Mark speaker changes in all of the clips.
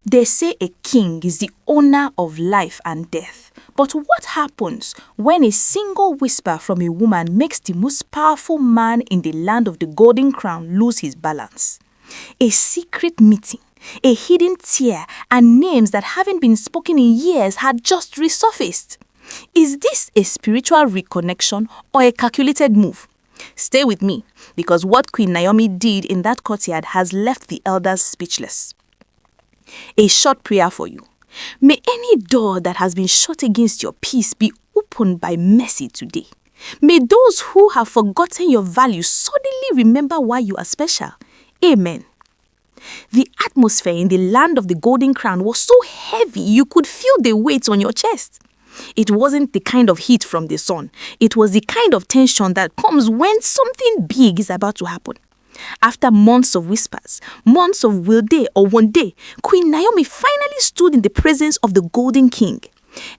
Speaker 1: They say a king is the owner of life and death. But what happens when a single whisper from a woman makes the most powerful man in the land of the Golden Crown lose his balance? A secret meeting, a hidden tear, and names that haven't been spoken in years had just resurfaced. Is this a spiritual reconnection or a calculated move? Stay with me, because what Queen Naomi did in that courtyard has left the elders speechless. A short prayer for you. May any door that has been shut against your peace be opened by mercy today. May those who have forgotten your value suddenly remember why you are special. Amen. The atmosphere in the land of the Golden Crown was so heavy you could feel the weight on your chest. It wasn't the kind of heat from the sun. It was the kind of tension that comes when something big is about to happen. After months of whispers, months of will they or one day, Queen Naomi finally stood in the presence of the Golden King.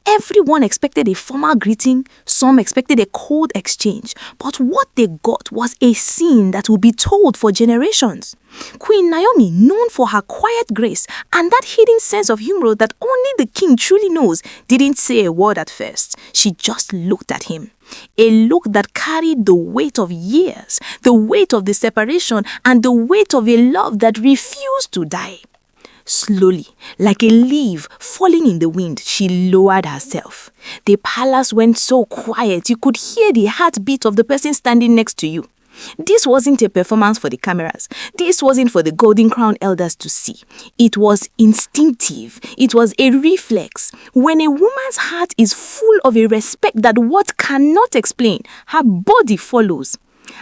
Speaker 1: Everyone expected a formal greeting, some expected a cold exchange, but what they got was a scene that would be told for generations. Queen Naomi, known for her quiet grace and that hidden sense of humor that only the king truly knows, didn't say a word at first. She just looked at him. A look that carried the weight of years, the weight of the separation, and the weight of a love that refused to die. Slowly, like a leaf falling in the wind, she lowered herself. The palace went so quiet you could hear the heartbeat of the person standing next to you. This wasn't a performance for the cameras. This wasn't for the Golden Crown elders to see. It was instinctive. It was a reflex. When a woman's heart is full of a respect that words cannot explain, her body follows.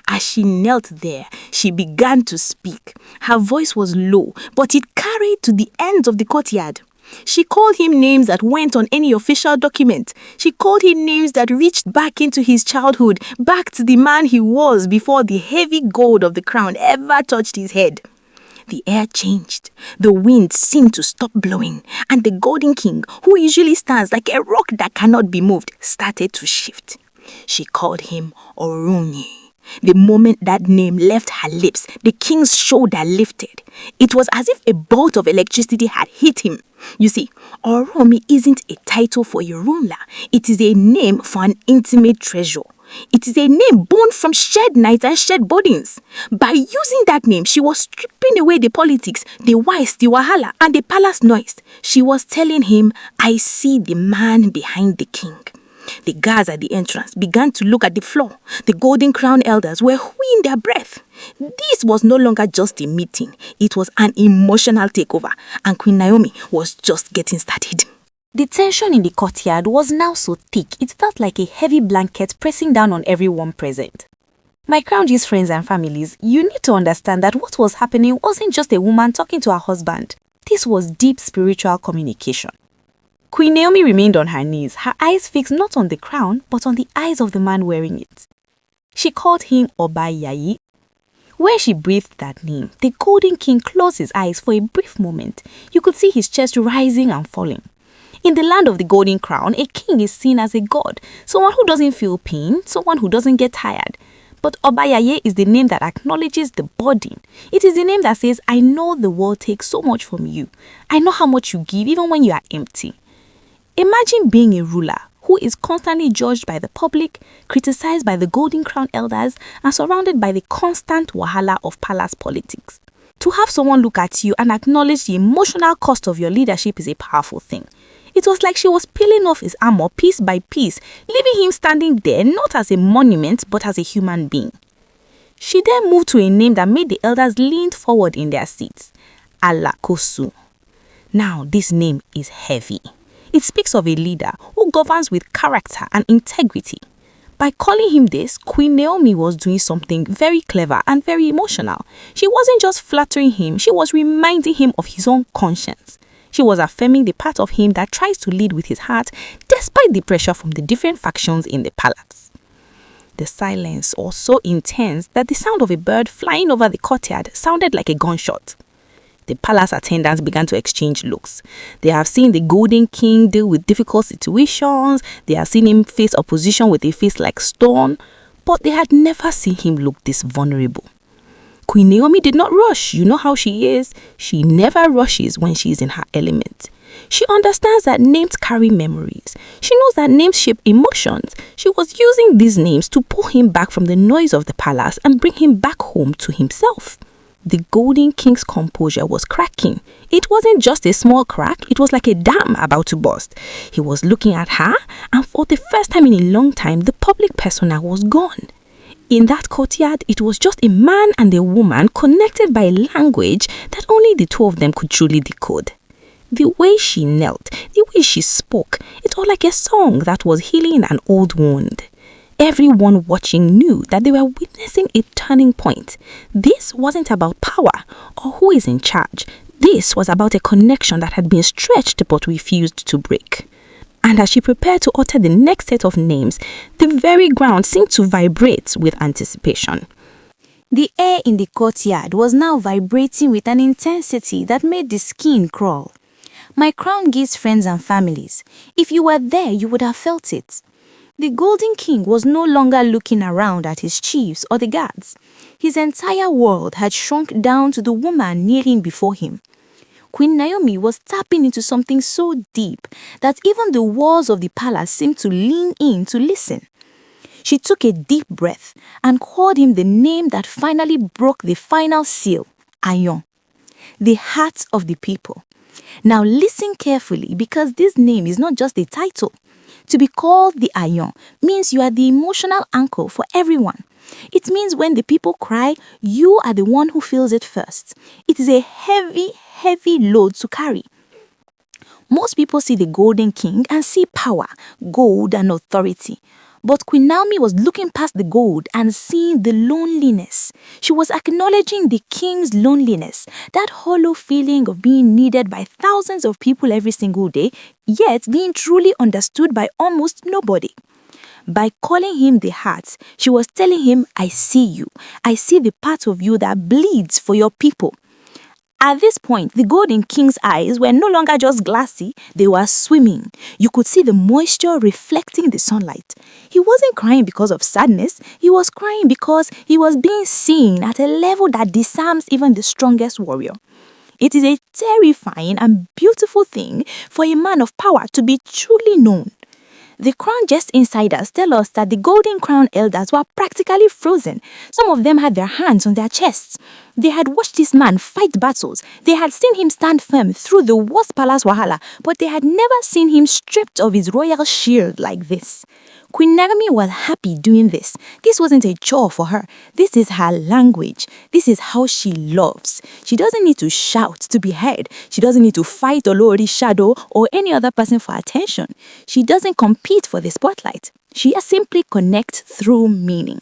Speaker 1: As she knelt there, she began to speak. Her voice was low, but it carried to the ends of the courtyard. She called him names that weren't on any official document. She called him names that reached back into his childhood, back to the man he was before the heavy gold of the crown ever touched his head. The air changed. The wind seemed to stop blowing, and the Golden King, who usually stands like a rock that cannot be moved, started to shift. She called him Ooni. The moment that name left her lips, the king's shoulder lifted. It was as if a bolt of electricity had hit him. You see, Oromi isn't a title for a ruler. It is a name for an intimate treasure. It is a name born from shared nights and shared burdens. By using that name, she was stripping away the politics, the wise, the wahala, and the palace noise. She was telling him, I see the man behind the king. The guards at the entrance began to look at the floor. The Golden Crown elders were hooing their breath. This was no longer just a meeting. It was an emotional takeover, and Queen Naomi was just getting started. The tension in the courtyard was now so thick, it felt like a heavy blanket pressing down on everyone present. My Crown G's friends and families, you need to understand that what was happening wasn't just a woman talking to her husband. This was deep spiritual communication. Queen Naomi remained on her knees, her eyes fixed not on the crown, but on the eyes of the man wearing it. She called him Obayayi. Where she breathed that name, the Golden King closed his eyes for a brief moment. You could see his chest rising and falling. In the land of the Golden Crown, a king is seen as a god, someone who doesn't feel pain, someone who doesn't get tired. But Obayaye is the name that acknowledges the burden. It is the name that says, I know the world takes so much from you. I know how much you give even when you are empty. Imagine being a ruler who is constantly judged by the public, criticized by the Golden Crown elders, and surrounded by the constant wahala of palace politics. To have someone look at you and acknowledge the emotional cost of your leadership is a powerful thing. It was like she was peeling off his armor piece by piece, leaving him standing there not as a monument but as a human being. She then moved to a name that made the elders lean forward in their seats, Alakosu. Now this name is heavy. It speaks of a leader who governs with character and integrity. By calling him this, Queen Naomi was doing something very clever and very emotional. She wasn't just flattering him, she was reminding him of his own conscience. She was affirming the part of him that tries to lead with his heart despite the pressure from the different factions in the palace. The silence was so intense that the sound of a bird flying over the courtyard sounded like a gunshot. The palace attendants began to exchange looks. They have seen the Golden King deal with difficult situations. They have seen him face opposition with a face like stone. But they had never seen him look this vulnerable.
Speaker 2: Queen Naomi did not rush. You know how she is. She never rushes when she's in her element. She understands that names carry memories. She knows that names shape emotions. She was using these names to pull him back from the noise of the palace and bring him back home to himself. The Golden King's composure was cracking. It wasn't just a small crack, it was like a dam about to burst. He was looking at her, and for the first time in a long time, the public persona was gone. In that courtyard, it was just a man and a woman connected by a language that only the two of them could truly decode. The way she knelt, the way she spoke, it was like a song that was healing an old wound. Everyone watching knew that they were witnessing a turning point. This wasn't about power or who is in charge. This was about a connection that had been stretched but refused to break. And as she prepared to utter the next set of names, the very ground seemed to vibrate with anticipation.
Speaker 1: The air in the courtyard was now vibrating with an intensity that made the skin crawl. My crown gives friends and families. If you were there, you would have felt it. The Golden King was no longer looking around at his chiefs or the guards. His entire world had shrunk down to the woman kneeling before him. Queen Naomi was tapping into something so deep that even the walls of the palace seemed to lean in to listen. She took a deep breath and called him the name that finally broke the final seal, Ayon, the heart of the people. Now listen carefully, because this name is not just a title. To be called the Ayon means you are the emotional anchor for everyone. It means when the people cry, you are the one who feels it first. It is a heavy, heavy load to carry. Most people see the Golden King and see power, gold, and authority. But Queen Naomi was looking past the gold and seeing the loneliness. She was acknowledging the king's loneliness, that hollow feeling of being needed by thousands of people every single day, yet being truly understood by almost nobody. By calling him the heart, she was telling him, I see you. I see the part of you that bleeds for your people. At this point, the Golden King's eyes were no longer just glassy, they were swimming. You could see the moisture reflecting the sunlight. He wasn't crying because of sadness, he was crying because he was being seen at a level that disarms even the strongest warrior. It is a terrifying and beautiful thing for a man of power to be truly known. The Crown Jest insiders tell us that the Golden Crown elders were practically frozen. Some of them had their hands on their chests. They had watched this man fight battles. They had seen him stand firm through the worst palace wahala, but they had never seen him stripped of his royal shield like this. Queen Naomi was happy doing this. This wasn't a chore for her. This is her language. This is how she loves. She doesn't need to shout to be heard. She doesn't need to fight Olori's shadow or any other person for attention. She doesn't compete for the spotlight. She just simply connects through meaning.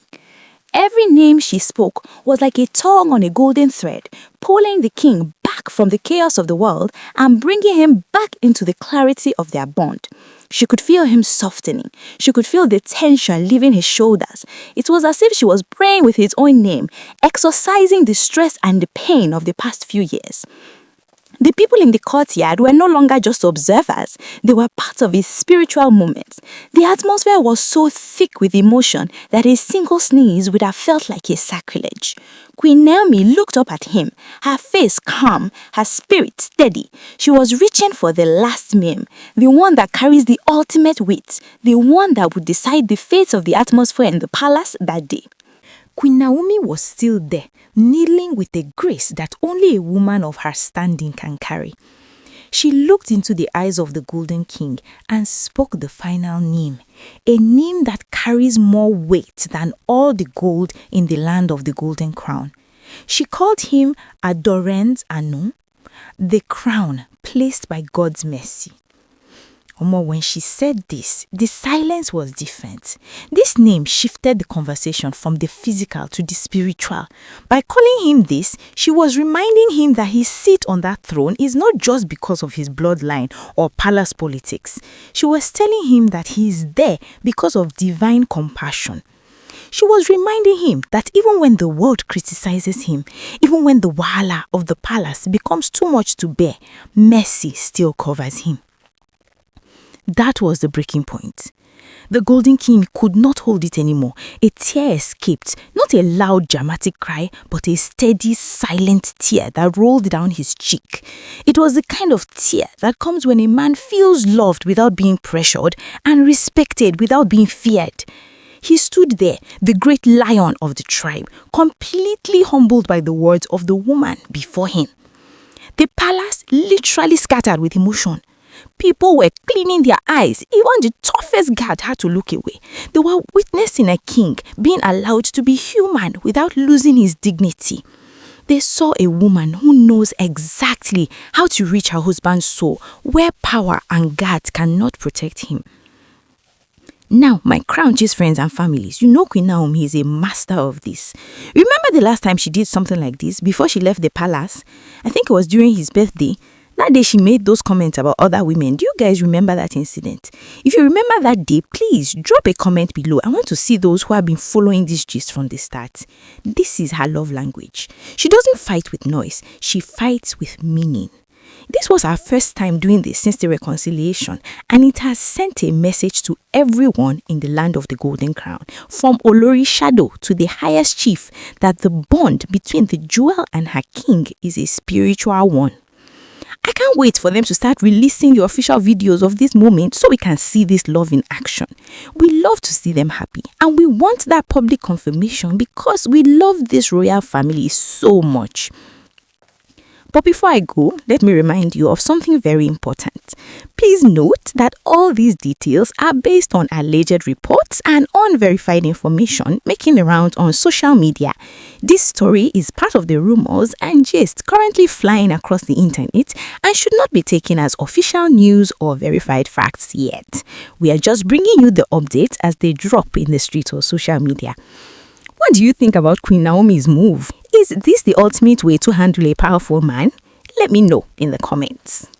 Speaker 1: Every name she spoke was like a tug on a golden thread, pulling the king back from the chaos of the world and bringing him back into the clarity of their bond. She could feel him softening. She could feel the tension leaving his shoulders. It was as if she was praying with his own name, exorcising the stress and the pain of the past few years. The people in the courtyard were no longer just observers. They were part of his spiritual moments. The atmosphere was so thick with emotion that a single sneeze would have felt like a sacrilege. Queen Naomi looked up at him, her face calm, her spirit steady. She was reaching for the last meme, the one that carries the ultimate weight, the one that would decide the fate of the atmosphere in the palace that day.
Speaker 2: Queen Naomi was still there, kneeling with a grace that only a woman of her standing can carry. She looked into the eyes of the Golden King and spoke the final name, a name that carries more weight than all the gold in the land of the Golden Crown. She called him Adorent Anu, the crown placed by God's mercy. When she said this, the silence was different. This name shifted the conversation from the physical to the spiritual. By calling him this, she was reminding him that his seat on that throne is not just because of his bloodline or palace politics. She was telling him that he is there because of divine compassion. She was reminding him that even when the world criticizes him, even when the wahala of the palace becomes too much to bear, mercy still covers him. That was the breaking point.
Speaker 1: The Golden King could not hold it anymore. A tear escaped, not a loud dramatic cry, but a steady, silent tear that rolled down his cheek. It was the kind of tear that comes when a man feels loved without being pressured and respected without being feared. He stood there, the great lion of the tribe, completely humbled by the words of the woman before him. The palace literally scattered with emotion. People were cleaning their eyes. Even the toughest guard had to look away. They were witnessing a king being allowed to be human without losing his dignity. They saw a woman who knows exactly how to reach her husband's soul, where power and guards cannot protect him. Now, my crown cheese friends and families, you know Queen Naomi is a master of this. Remember the last time she did something like this before she left the palace? I think it was during his birthday. That day she made those comments about other women. Do you guys remember that incident? If you remember that day, please drop a comment below. I want to see those who have been following this gist from the start. This is her love language. She doesn't fight with noise. She fights with meaning. This was our first time doing this since the reconciliation, and it has sent a message to everyone in the land of the Golden Crown, from Olori Shadow to the highest chief, that the bond between the jewel and her king is a spiritual one. I can't wait for them to start releasing the official videos of this moment so we can see this love in action. We love to see them happy, and we want that public confirmation because we love this royal family so much. But before I go, let me remind you of something very important. Please note that all these details are based on alleged reports and unverified information making the rounds on social media. This story is part of the rumors and gist currently flying across the internet and should not be taken as official news or verified facts yet. We are just bringing you the updates as they drop in the streets or social media. What do you think about Queen Naomi's move? Is this the ultimate way to handle a powerful man? Let me know in the comments.